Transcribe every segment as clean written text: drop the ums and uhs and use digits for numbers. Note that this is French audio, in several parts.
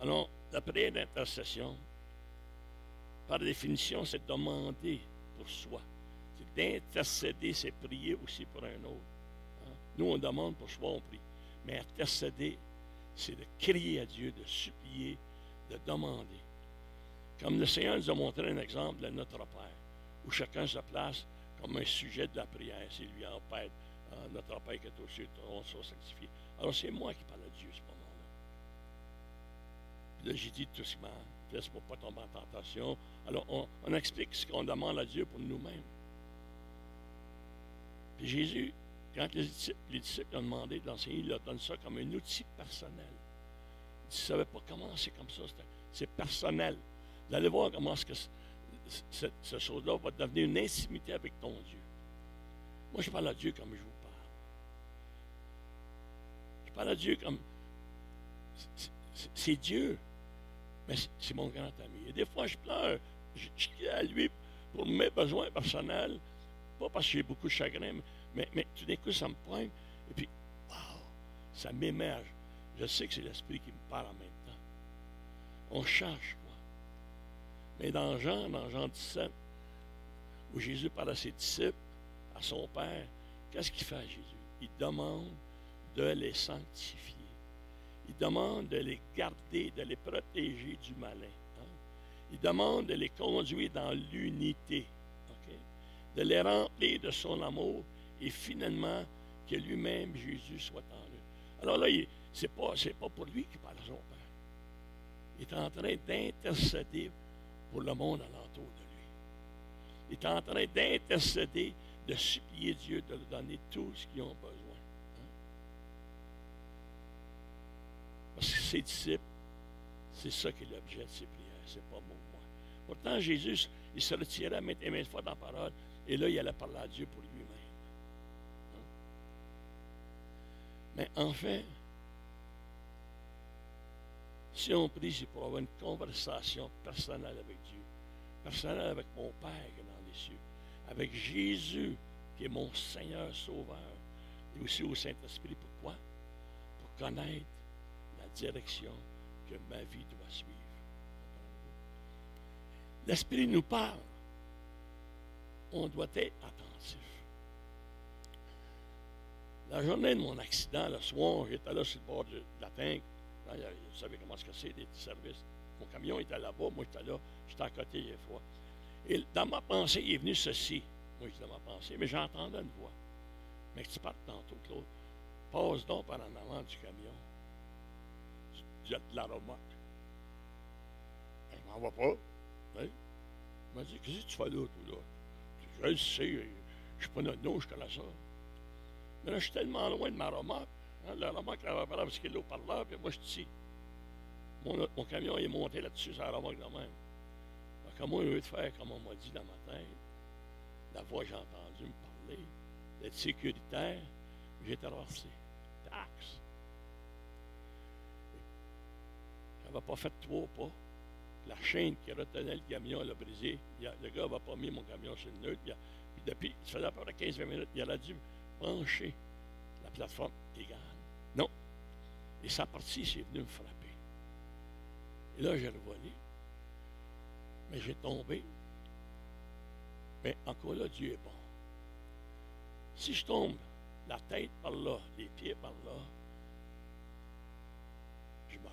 Alors, la prière d'intercession, par définition, c'est demander pour soi. C'est d'intercéder, c'est prier aussi pour un autre. Hein? Nous, on demande pour soi, on prie. Mais intercéder, c'est de crier à Dieu, de supplier, de demander. Comme le Seigneur nous a montré un exemple de notre Père, où chacun se place comme un sujet de la prière. C'est lui en Père, notre Père qui est aux cieux, ton nom soit sanctifié. Alors c'est moi qui parle à Dieu à ce moment-là. Puis là, j'ai dit tout doucement, laisse-moi pas tomber en tentation. Alors on explique ce qu'on demande à Dieu pour nous-mêmes. Puis Jésus, quand les disciples ont demandé de l'enseigner, il leur donne ça comme un outil personnel. Tu ne savais pas comment c'est comme ça, c'est personnel. Vous allez voir comment est-ce que cette chose-là va devenir une intimité avec ton Dieu. Moi, je parle à Dieu comme je vous parle. Je parle à Dieu comme... C'est Dieu, mais c'est mon grand ami. Et des fois, je pleure. Je crie à lui pour mes besoins personnels, pas parce que j'ai beaucoup de chagrin, mais tout d'un coup, ça me pointe. Et puis, wow, ça m'émerge. Je sais que c'est l'Esprit qui me parle en même temps. On cherche, quoi. Mais dans Jean 17, où Jésus parle à ses disciples, à son Père, qu'est-ce qu'il fait à Jésus? Il demande de les sanctifier. Il demande de les garder, de les protéger du malin. Hein? Il demande de les conduire dans l'unité. Okay? De les remplir de son amour et finalement que lui-même, Jésus, soit en eux. Alors là, c'est pas pour lui qu'il parle à son Père. Il est en train d'intercéder pour le monde alentour de lui. Il est en train d'intercéder, de supplier Dieu de leur donner tout ce qu'ils ont besoin. Hein? Parce que ses disciples, c'est ça qui est l'objet de ses prières, c'est pas moi. Pourtant, Jésus, il se retirait maintes et maintes fois dans la parole, et là, il allait parler à Dieu pour lui-même. Hein? Mais enfin, si on prie, c'est pour avoir une conversation personnelle avec Dieu, personnelle avec mon Père qui est dans les cieux, avec Jésus qui est mon Seigneur Sauveur, et aussi au Saint-Esprit. Pourquoi? Pour connaître la direction que ma vie doit suivre. L'Esprit nous parle. On doit être attentif. La journée de mon accident, le soir, j'étais là sur le bord de la tank. Vous savez comment c'est des services. Mon camion était là-bas, moi j'étais là, j'étais à côté, il est froid. Et dans ma pensée, il est venu ceci. Moi, je dis dans ma pensée, mais j'entendais une voix. Mais que tu partes tantôt, Claude, passe donc par en avant du camion. De la remorque. Il m'en va pas. Oui. Il m'a dit, qu'est-ce que tu fais là, toi, là? Je le sais, je ne suis pas nono, je connais ça. Mais là, je suis tellement loin de ma remorque. Hein, la remorque, elle va parce qu'il est au parleur, puis moi, je suis ici. Mon camion est monté là-dessus, sur la remorque de même. Comment on veut faire, comme on m'a dit dans ma tête, la voix que j'ai entendue me parler, d'être sécuritaire, j'ai traversé. Taxe. Je n'avais pas fait 3 pas. La chaîne qui retenait le camion, elle a brisé. Le gars n'avait pas mis mon camion sur le neutre. Puis depuis, ça faisait à peu près 15-20 minutes, il a dû brancher la plateforme égale. Non. Et sa partie, c'est venu me frapper. Et là, j'ai revolé. Mais j'ai tombé. Mais encore là, Dieu est bon. Si je tombe la tête par là, les pieds par là, je meurs.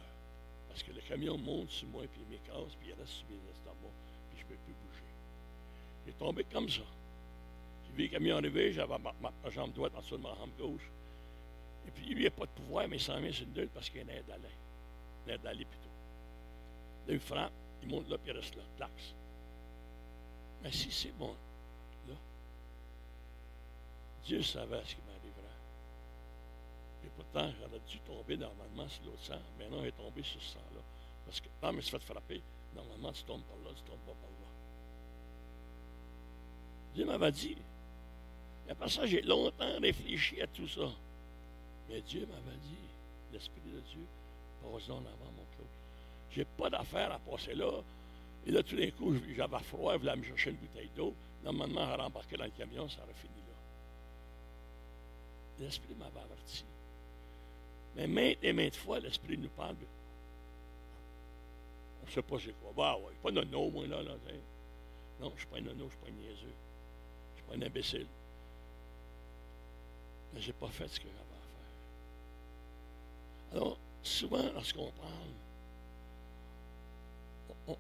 Parce que le camion monte sur moi, puis il m'écrase, puis il reste sur mes estomacs, puis je ne peux plus bouger. J'ai tombé comme ça. J'ai vu le camion arriver, j'avais ma jambe droite en dessous de ma jambe gauche. Et puis lui, il n'a pas de pouvoir, mais il s'en vient sur une deuil parce qu'il y a une aide d'aller. Une aide d'aller plutôt. Là, il frappe, il monte là, puis il reste là, l'axe. Mais si c'est bon, là, Dieu savait ce qui m'arriverait. Et pourtant, j'aurais dû tomber normalement sur l'autre sang, mais non, il est tombé sur ce sang-là. Parce que, non, mais tu fais te frapper. Normalement, tu tombes par là, tu tombes pas par là. Dieu m'avait dit. Et après ça, j'ai longtemps réfléchi à tout ça. Mais Dieu m'avait dit, l'Esprit de Dieu, passe en avant, mon Claude. J'ai pas d'affaire à passer là. Et là, tout d'un coup, j'avais froid, je voulais me chercher une bouteille d'eau. Normalement, j'aurais embarqué dans le camion, ça aurait fini là. L'Esprit m'avait averti. Mais maintes et maintes fois, l'Esprit nous parle. Je ne sais pas c'est quoi. Bah ouais, je suis pas nono, moi, là. Non, je ne suis pas un nono, je ne suis pas un niaiseux. Je ne suis pas un imbécile. Mais je n'ai pas fait ce que j'avais à faire. Alors, souvent, lorsqu'on parle,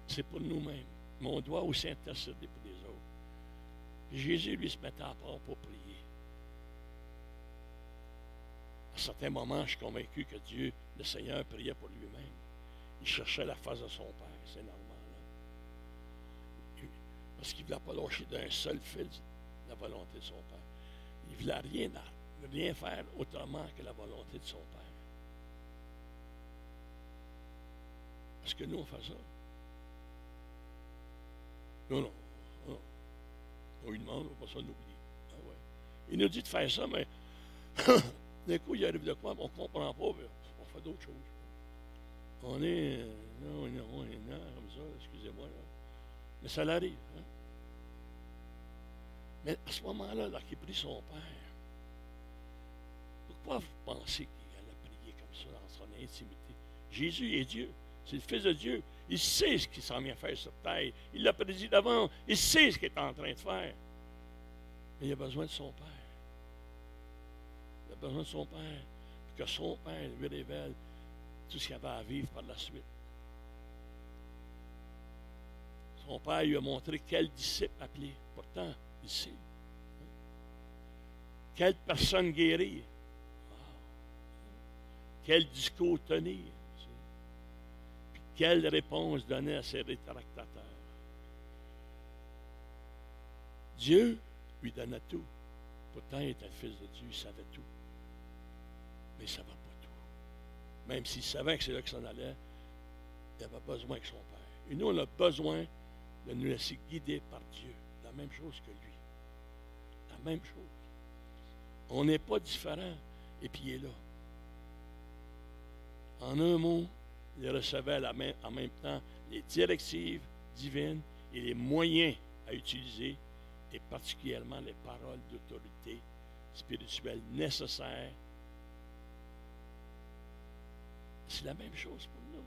c'est pour nous-mêmes. Mais on doit aussi intercéder pour les autres. Puis Jésus, lui, se mettait à part pour prier. À certains moments, je suis convaincu que Dieu, le Seigneur, priait pour lui-même. Il cherchait la face de son Père, c'est normal. Hein? Parce qu'il ne voulait pas lâcher d'un seul fil la volonté de son Père. Il ne voulait rien faire autrement que la volonté de son Père. Est-ce que nous, on fait ça? Non, non. Non. On lui demande, on va pas ça l'oublier. Ah ouais. Il nous dit de faire ça, mais d'un coup, il arrive de quoi, on ne comprend pas, on fait d'autres choses. On est, non, comme ça, excusez-moi. Là. Mais ça l'arrive. Hein? Mais à ce moment-là, qu'il prie son Père, pourquoi vous pensez qu'il allait prier comme ça dans son intimité? Jésus est Dieu. C'est le Fils de Dieu. Il sait ce qu'il s'en vient faire sur terre. Il l'a prédit d'avant. Il sait ce qu'il est en train de faire. Mais il a besoin de son Père. Il a besoin de son Père. Puis que son Père lui révèle tout ce qu'il avait à vivre par la suite. Son Père lui a montré quel disciple appeler. Pourtant, il sait. Quelle personne guérir. Wow. Quel discours tenir. Puis quelle réponse donner à ses rétractateurs. Dieu lui donnait tout. Pourtant, il était le Fils de Dieu, il savait tout. Mais il ne savait pas tout. Même s'il savait que c'est là que s'en allait, il avait besoin de son Père. Et nous, on a besoin de nous laisser guider par Dieu. La même chose que lui. La même chose. On n'est pas différent. Et puis il est là. En un mot, il recevait en même temps les directives divines et les moyens à utiliser, et particulièrement les paroles d'autorité spirituelle nécessaires. C'est la même chose pour nous.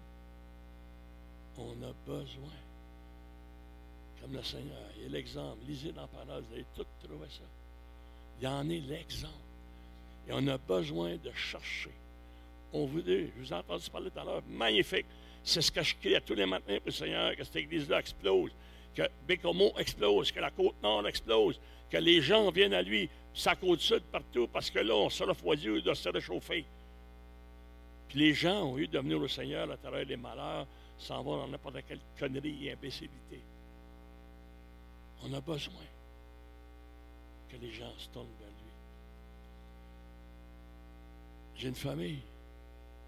On a besoin. Comme le Seigneur. Il y a l'exemple. Lisez dans la parole, vous allez tout trouver ça. Il y en est l'exemple. Et on a besoin de chercher. On voudrait, je vous ai entendu parler tout à l'heure, magnifique. C'est ce que je crie à tous les matins pour le Seigneur, que cette église-là explose, que Bécomo explose, que la Côte-Nord explose, que les gens viennent à lui, sa Côte-Sud, partout, parce que là, on se refroidit, on doit se réchauffer. Puis les gens, au lieu de venir au Seigneur à travers les malheurs, s'en vont dans n'importe quelle connerie et imbécilité. On a besoin que les gens se tournent vers lui. J'ai une famille,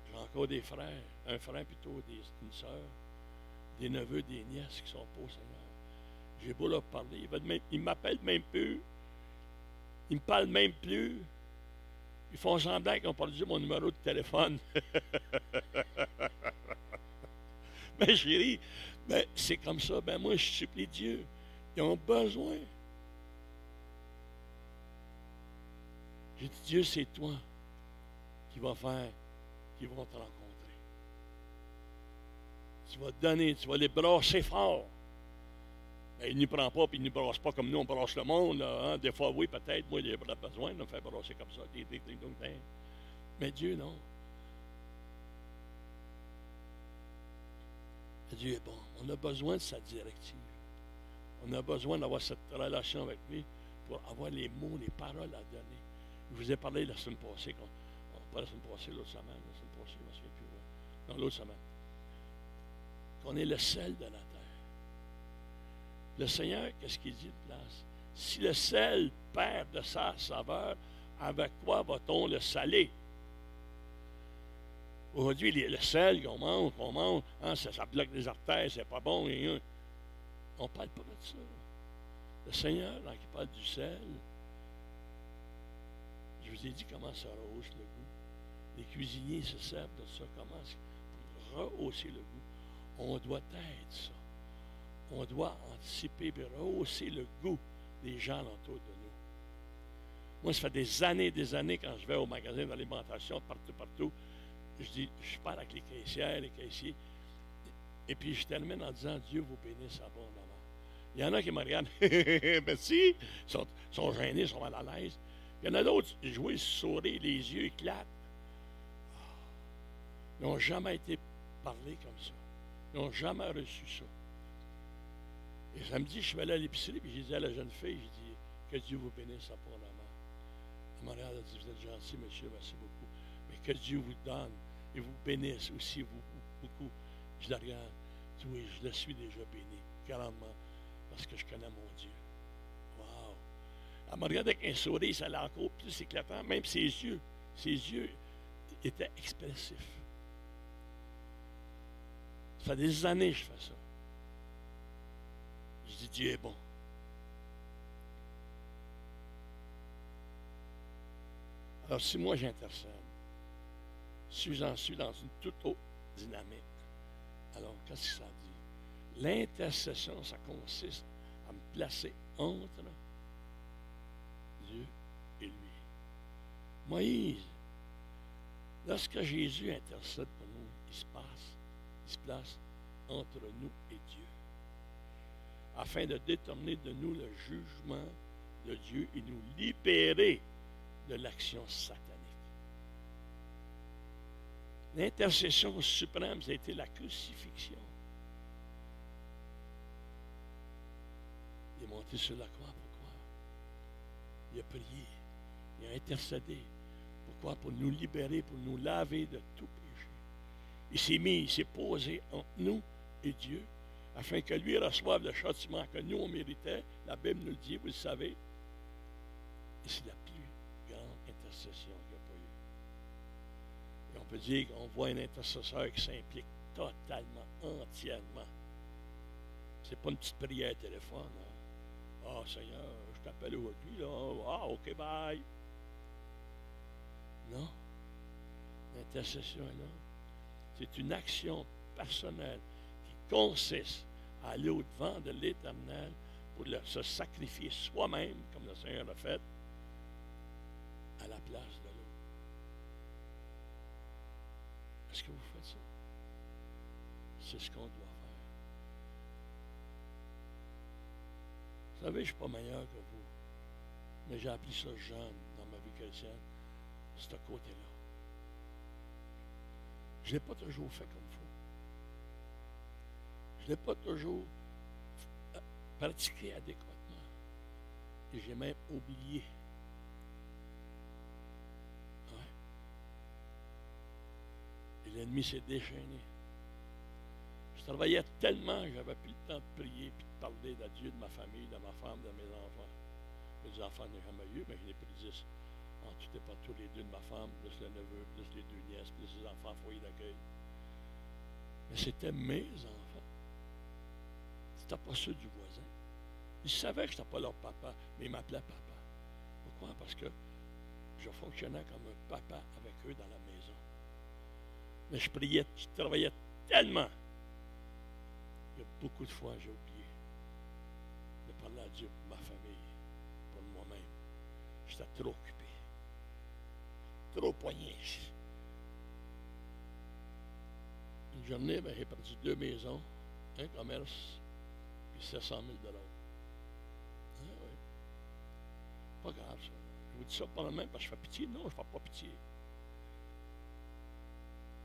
j'ai encore des frères, un frère plutôt, une sœur, des neveux, des nièces qui sont pas au Seigneur. J'ai beau leur parler, ils ne m'appellent même plus, ils ne me parlent même plus, ils font semblant qu'ils n'ont pas dit mon numéro de téléphone. Mais chérie, ben, c'est comme ça, ben moi je supplie Dieu. Ils ont besoin. J'ai dit, Dieu, c'est toi qui vas faire, qui vont te rencontrer. Tu vas donner, tu vas les brasser fort. Ben, il ne prend pas, puis il ne brasse pas comme nous, on brasse le monde. Là, hein? Des fois, oui, peut-être, moi, il a besoin de me faire brasser comme ça. Mais Dieu, non. Dieu est bon. On a besoin de sa directive. On a besoin d'avoir cette relation avec lui pour avoir les mots, les paroles à donner. Je vous ai parlé la semaine passée, pas la semaine passée, l'autre semaine, la semaine passée, je ne me souviens plus. Ouais. Non, l'autre semaine. Qu'on est le sel de la terre. Le Seigneur, qu'est-ce qu'il dit de place? Si le sel perd de sa saveur, avec quoi va-t-on le saler? Aujourd'hui, le sel qu'on mange, hein, ça bloque les artères, c'est pas bon. On ne parle pas de ça. Le Seigneur, quand il parle du sel, je vous ai dit comment ça rehausse le goût. Les cuisiniers se servent de ça, comment pour rehausser le goût. On doit être ça. On doit anticiper et rehausser le goût des gens autour de nous. Moi, ça fait des années, quand je vais au magasin d'alimentation, partout, je parle avec les caissières, les caissiers, Et puis je termine en disant Dieu vous bénisse abondamment. Il y en a qui me regardent, merci, sont gênés, sont mal à l'aise. Il y en a d'autres, jouer, sourire, les yeux éclatent. Ils n'ont jamais été parlés comme ça. Ils n'ont jamais reçu ça. Et samedi, je suis allé à l'épicerie, puis j'ai dit à la jeune fille, j'ai dit, que Dieu vous bénisse abondamment. Elle m'a regardé, elle a dit, vous êtes gentil, monsieur, merci beaucoup. Mais que Dieu vous donne et vous bénisse aussi, vous, beaucoup. Je la regarde, je dis, oui, je le suis déjà béni, grandement, parce que je connais mon Dieu. Wow! Elle m'a regardé avec un sourire, ça allait encore plus éclatant, même ses yeux étaient expressifs. Ça fait des années que je fais ça. Je dis, Dieu est bon. Alors, si moi j'intercède, si j'en suis dans une toute autre dynamique, alors, qu'est-ce que ça dit? L'intercession, ça consiste à me placer entre Dieu et lui. Moïse, lorsque Jésus intercède pour nous, il se place entre nous et Dieu, afin de détourner de nous le jugement de Dieu et nous libérer de l'action satanique. L'intercession suprême, ça a été la crucifixion. Il est monté sur la croix, pourquoi? Il a prié, il a intercédé. Pourquoi? Pour nous libérer, pour nous laver de tout péché. Il s'est posé entre nous et Dieu, afin que lui reçoive le châtiment que nous, on méritait. La Bible nous le dit, vous le savez. Et c'est la plus grande intercession qu'il n'y a pas eu. Et on peut dire qu'on voit un intercesseur qui s'implique totalement, entièrement. C'est pas une petite prière à téléphone. Ah, oh, Seigneur, je t'appelle aujourd'hui, là. Ah, OK, bye. Non. L'intercession est là. C'est une action personnelle qui consiste à aller au-devant de l'Éternel pour se sacrifier soi-même, comme le Seigneur l'a fait, à la place de l'autre. Est-ce que vous faites ça? C'est ce qu'on doit faire. Vous savez, je ne suis pas meilleur que vous, mais j'ai appris ça jeune dans ma vie chrétienne, ce côté-là. Je ne l'ai pas toujours fait comme il faut. Je ne l'ai pas toujours pratiqué adéquatement. Et j'ai même oublié. Ouais. Et l'ennemi s'est déchaîné. Je travaillais tellement que j'avais plus le temps de prier et de parler de Dieu, de ma famille, de ma femme, de mes enfants. Mes enfants n'ai jamais eu, mais je n'ai pris 10. En tout et partout, les deux de ma femme, plus le neveu, plus les deux nièces, plus les enfants foyer d'accueil. Mais c'était mes enfants. C'était pas ceux du voisin. Ils savaient que je n'étais pas leur papa, mais ils m'appelaient papa. Pourquoi? Parce que je fonctionnais comme un papa avec eux dans la maison. Mais je priais, je travaillais tellement. Il y a beaucoup de fois, j'ai oublié de parler à Dieu pour ma famille, pour moi-même. J'étais trop occupé. Trop poigné. Une journée, ben, j'ai perdu 2 maisons, un commerce, puis 700 000 $. Ah, oui. Pas grave, ça. Je vous dis ça pas le même parce que je fais pitié. Non, je ne fais pas pitié.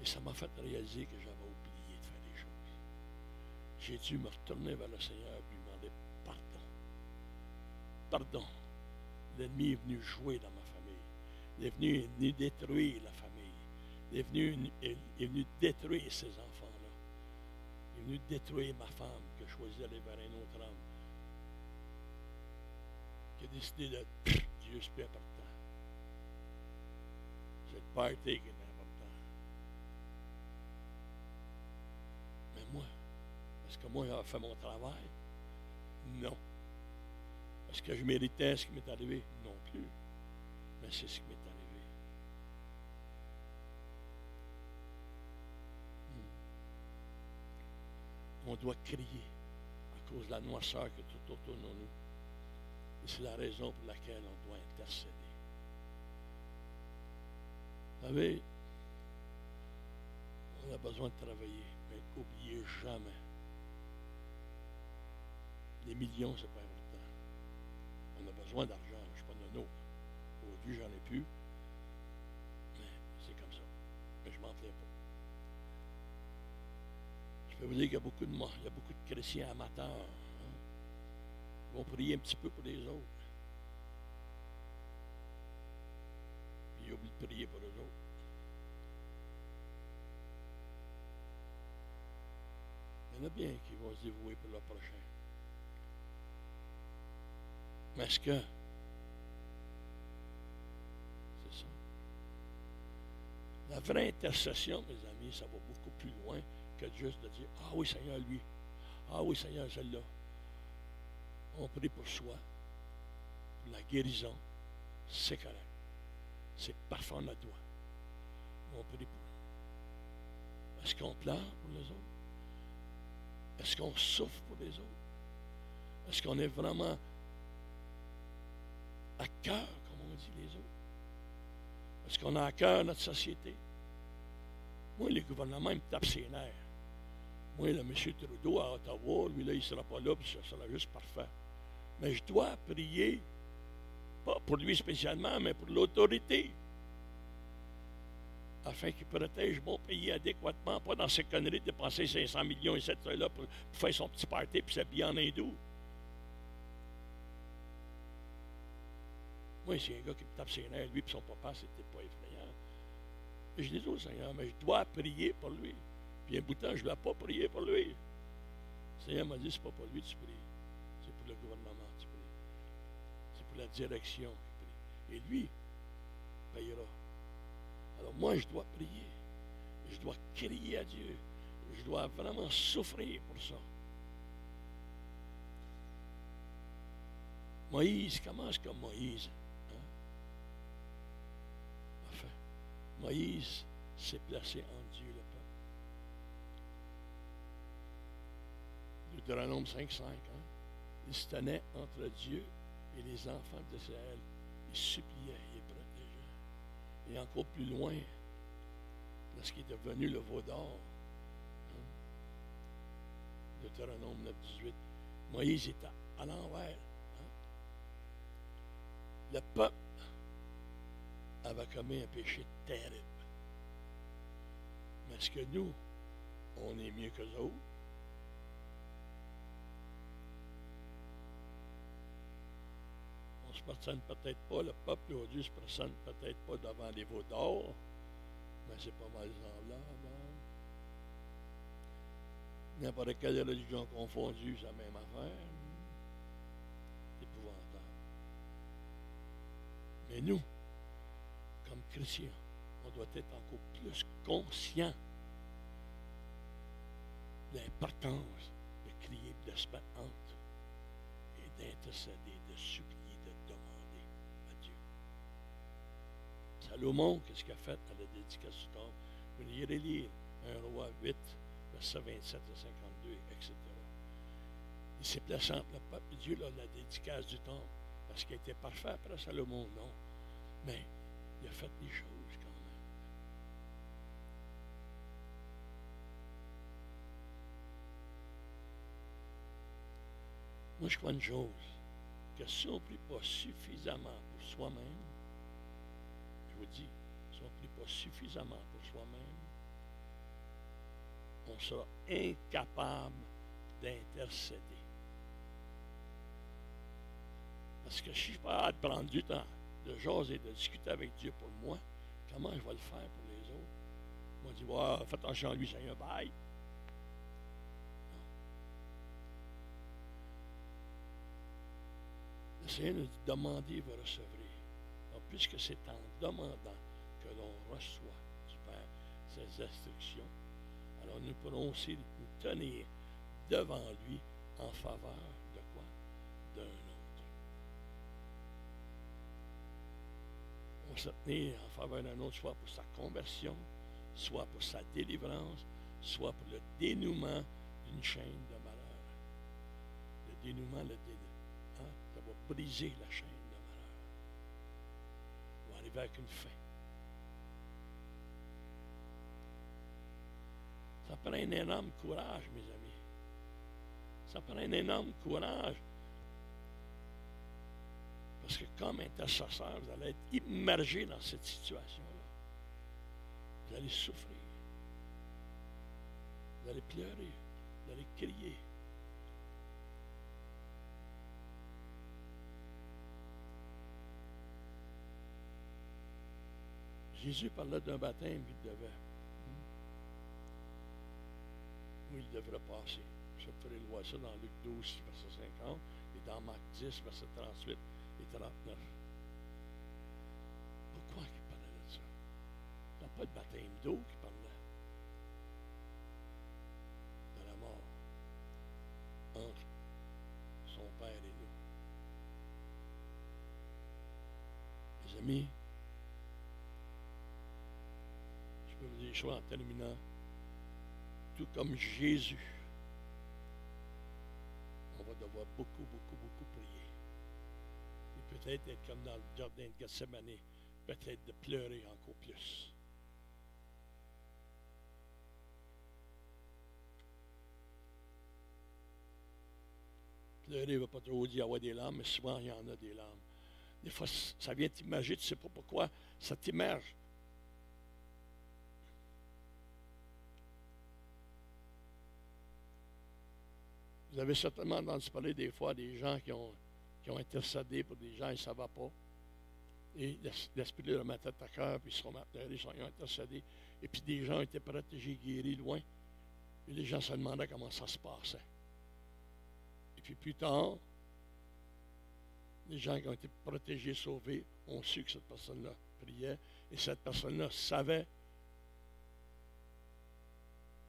Et ça m'a fait réaliser que j'avais oublié de faire des choses. J'ai dû me retourner vers le Seigneur et lui demander pardon. Pardon. L'ennemi est venu jouer dans ma famille. Il est venu détruire la famille. Il est venu détruire ces enfants-là. Il est venu détruire ma femme qui a choisi d'aller vers un autre homme. Qui a décidé de Dieu, c'est plus important. C'est le party qui est important. Mais moi, est-ce que moi j'ai fait mon travail? Non. Est-ce que je méritais ce qui m'est arrivé? Non plus. Mais c'est ce qui m'est arrivé. On doit crier à cause de la noirceur qui est tout autour de nous. Et c'est la raison pour laquelle on doit intercéder. Vous savez, On a besoin de travailler, mais n'oubliez jamais. Les millions, c'est pas important. On a besoin d'argent, je ne suis pas nono. Aujourd'hui, j'en ai plus. Mais c'est comme ça. Mais je m'en plains pas. Je peux vous dire qu'il y a beaucoup de chrétiens amateurs. Hein. Ils vont prier un petit peu pour les autres. Puis ils oublient de prier pour eux autres. Il y en a bien qui vont se dévouer pour leur prochain. Mais est-ce que c'est ça? La vraie intercession, mes amis, ça va beaucoup plus loin que juste de dire ah oui, Seigneur, lui. Ah oui, Seigneur, celle-là. On prie pour soi, pour la guérison. C'est correct. C'est parfait, on le doit. On prie pour eux. Est-ce qu'on pleure pour les autres? Est-ce qu'on souffre pour les autres? Est-ce qu'on est vraiment à cœur, comme on dit les autres? Est-ce qu'on a à cœur notre société? Moi, les gouvernements, ils me tapent ses nerfs. Moi, le M. Trudeau à Ottawa, lui, là, il ne sera pas là, puis ça sera juste parfait. Mais je dois prier, pas pour lui spécialement, mais pour l'autorité, afin qu'il protège mon pays adéquatement, pas dans ces conneries de dépenser 500 millions et 7 là pour faire son petit party puis s'habiller en hindou. Moi, c'est un gars qui me tape ses nerfs, lui et son papa, c'était pas effrayant. Et je dis au Seigneur, mais je dois prier pour lui. Puis un bout de temps, je ne dois pas prier pour lui. Le Seigneur m'a dit, c'est pas pour lui que tu pries. C'est pour le gouvernement que tu pries. C'est pour la direction que tu pries. Et lui payera. Alors moi, je dois prier. Je dois crier à Dieu. Je dois vraiment souffrir pour ça. Moïse commence comme Moïse. Hein? Enfin, Moïse s'est placé en Dieu, le peuple. Deutéronome 5,5. Hein? Il se tenait entre Dieu et les enfants d'Israël. Il suppliait, il protégeait. Et encore plus loin, lorsqu'il est devenu le veau d'or, hein? Deutéronome 9,18, Moïse était à l'envers. Le peuple avait commis un péché terrible. Mais est-ce que nous, on est mieux qu'eux autres? On ne se personne peut-être pas, le peuple aujourd'hui ne se personne peut-être pas devant les veaux d'or, mais c'est pas mal semblable. Hein? N'importe quelle religion confondue, c'est la même affaire. C'est épouvantable. Mais nous, comme chrétiens, on doit être encore plus conscients de l'importance de crier, de se battre entre et d'intercéder, de supplier, de demander à Dieu. Salomon, qu'est-ce qu'il a fait à la dédicace du temple? Vous irez lire 1 Roi 8, versets 27 à 52, etc. Il s'est placé entre le peuple et Dieu, là, la dédicace du temple. Parce qu'il était parfait après Salomon, non. Mais il a fait des choses quand même. Moi, je crois une chose, que si on ne prie pas suffisamment pour soi-même, je vous dis, si on ne prie pas suffisamment pour soi-même, on sera incapable d'intercéder. Parce que si je peux prendre du temps de jaser, de discuter avec Dieu pour moi, comment je vais le faire pour les autres? Moi, je dis, ouais, fais attention à lui, Seigneur, bye. Non. Le Seigneur nous dit, demandez, vous recevrez. Donc, puisque c'est en demandant que l'on reçoit du Père ses instructions, alors nous pourrons aussi nous tenir devant lui en faveur de quoi? D'un autre. On va se tenir en faveur d'un autre, soit pour sa conversion, soit pour sa délivrance, soit pour le dénouement d'une chaîne de malheur. Le dénouement, hein, ça va briser la chaîne de malheur. On va arriver avec une fin. Ça prend un énorme courage, mes amis. Ça prend un énorme courage. Parce que comme intercesseur, vous allez être immergé dans cette situation-là. Vous allez souffrir. Vous allez pleurer. Vous allez crier. Jésus parlait d'un baptême qu'il devait. Où il devrait passer. Je pourrais le voir ça dans Luc 12, verset 50, et dans Marc 10, verset 38 et 39. Pourquoi il parlait de ça? Il n'y a pas de baptême d'eau qui parlait de la mort entre son Père et nous. Mes amis, je peux vous dire des choses en terminant. Tout comme Jésus, on va devoir beaucoup prier. Et peut-être être comme dans le jardin de Gethsemane, peut-être de pleurer encore plus. Pleurer ne veut pas trop dire avoir des larmes, mais souvent il y en a des larmes. Des fois, ça vient t'immerger, tu ne sais pas pourquoi, ça t'immerge. Vous avez certainement entendu parler des fois des gens qui ont intercédé pour des gens, ils ne savaient pas. Et l'Esprit leur mettait à cœur, puis ils se sont ils ont intercédé. Et puis des gens étaient protégés, guéris, loin. Et les gens se demandaient comment ça se passait. Et puis plus tard, les gens qui ont été protégés, sauvés, ont su que cette personne-là priait. Et cette personne-là savait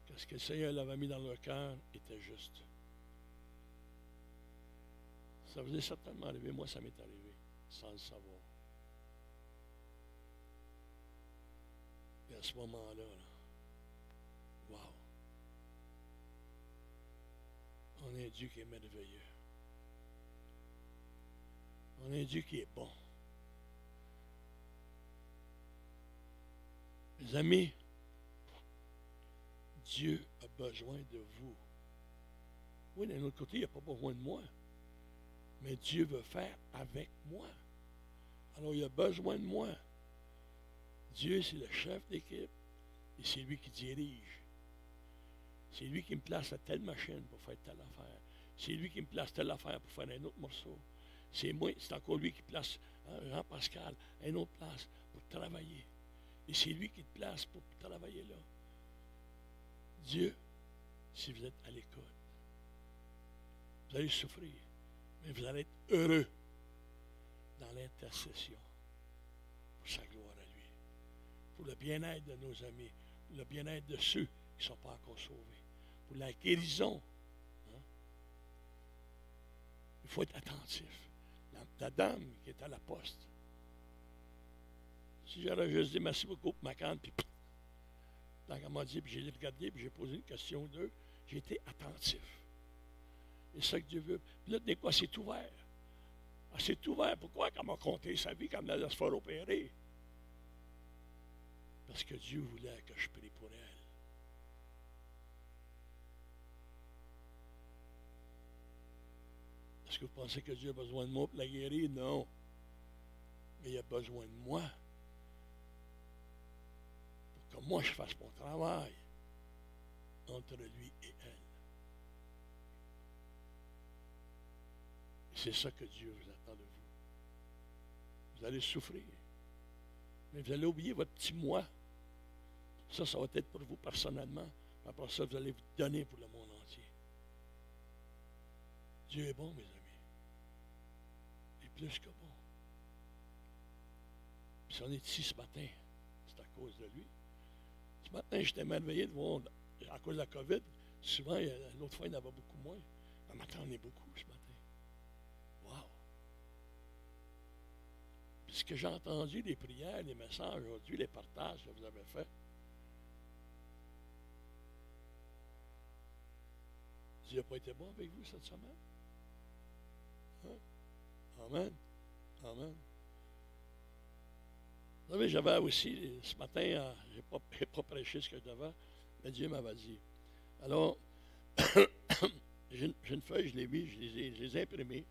que ce que le Seigneur l'avait mis dans leur cœur était juste. Ça vous est certainement arrivé. Moi, ça m'est arrivé, sans le savoir. Et à ce moment-là, wow! On a un Dieu qui est merveilleux. On a un Dieu qui est bon. Mes amis, Dieu a besoin de vous. Oui, d'un autre côté, il n'a pas besoin de moi. Mais Dieu veut faire avec moi. Alors, il a besoin de moi. Dieu, c'est le chef d'équipe. Et c'est lui qui dirige. C'est lui qui me place à telle machine pour faire telle affaire. C'est lui qui me place telle affaire pour faire un autre morceau. C'est moi, c'est encore lui qui place Jean-Pascal à une autre place pour travailler. Et c'est lui qui te place pour travailler là. Dieu, si vous êtes à l'écoute, vous allez souffrir. Mais vous allez être heureux dans l'intercession pour sa gloire à lui, pour le bien-être de nos amis, pour le bien-être de ceux qui ne sont pas encore sauvés, pour la guérison. Hein? Il faut être attentif. La dame qui est à la poste, si j'aurais juste dit merci beaucoup pour ma canne, puis dans qu'elle m'a dit, puis j'ai regardé, puis j'ai posé une question ou deux, j'ai été attentif. Et c'est ça que Dieu veut. Puis là, des fois, c'est ouvert. Ah, c'est ouvert. Pourquoi? Quand elle m'a conté sa vie, quand elle allait se faire opérer. Parce que Dieu voulait que je prie pour elle. Est-ce que vous pensez que Dieu a besoin de moi pour la guérir? Non. Mais il a besoin de moi pour que moi je fasse mon travail entre lui et elle. C'est ça que Dieu vous attend de vous. Vous allez souffrir. Mais vous allez oublier votre petit moi. Ça va être pour vous personnellement. Après ça, vous allez vous donner pour le monde entier. Dieu est bon, mes amis. Il est plus que bon. Puis si on est ici ce matin, c'est à cause de lui. Ce matin, j'étais merveillé de voir, à cause de la COVID, souvent, l'autre fois, il y en avait beaucoup moins. Mais maintenant, on est beaucoup ce matin. Wow! Puis ce que j'ai entendu, les prières, les messages aujourd'hui, les partages que vous avez faits, Dieu n'a pas été bon avec vous cette semaine? Hein? Amen. Amen. Vous savez, j'avais aussi, ce matin, je n'ai pas prêché ce que je devais, mais Dieu m'avait dit, Alors, j'ai une feuille, je l'ai mis, je les ai imprimées.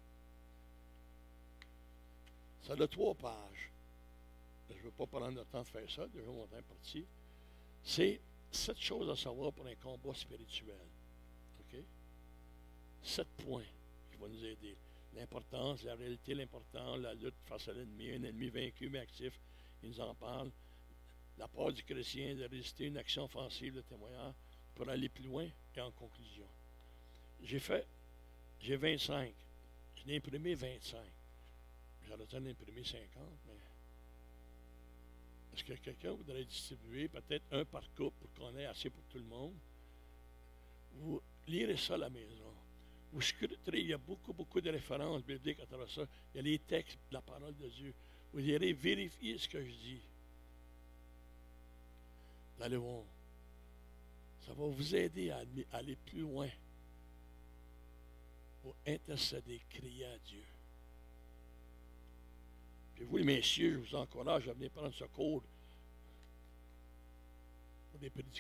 Ça a 3 pages. Je ne veux pas prendre le temps de faire ça, déjà mon temps est parti. C'est 7 choses à savoir pour un combat spirituel. OK? 7 points qui vont nous aider. L'importance, la réalité, l'importance, la lutte face à l'ennemi, un ennemi vaincu mais actif. Il nous en parle. La part du chrétien de résister à une action offensive de témoignage pour aller plus loin et en conclusion. J'ai 25. Je l'ai imprimé 25. J'aurais dû en imprimer 50, mais est-ce que quelqu'un voudrait distribuer peut-être un par couple pour qu'on ait assez pour tout le monde? Vous lirez ça à la maison. Vous scruterez, il y a beaucoup de références bibliques à travers ça. Il y a les textes de la parole de Dieu. Vous irez vérifier ce que je dis. Vous allez voir. Ça va vous aider à aller plus loin pour intercéder, crier à Dieu. Puis vous, les messieurs, je vous encourage à venir prendre ce cours pour des prédications.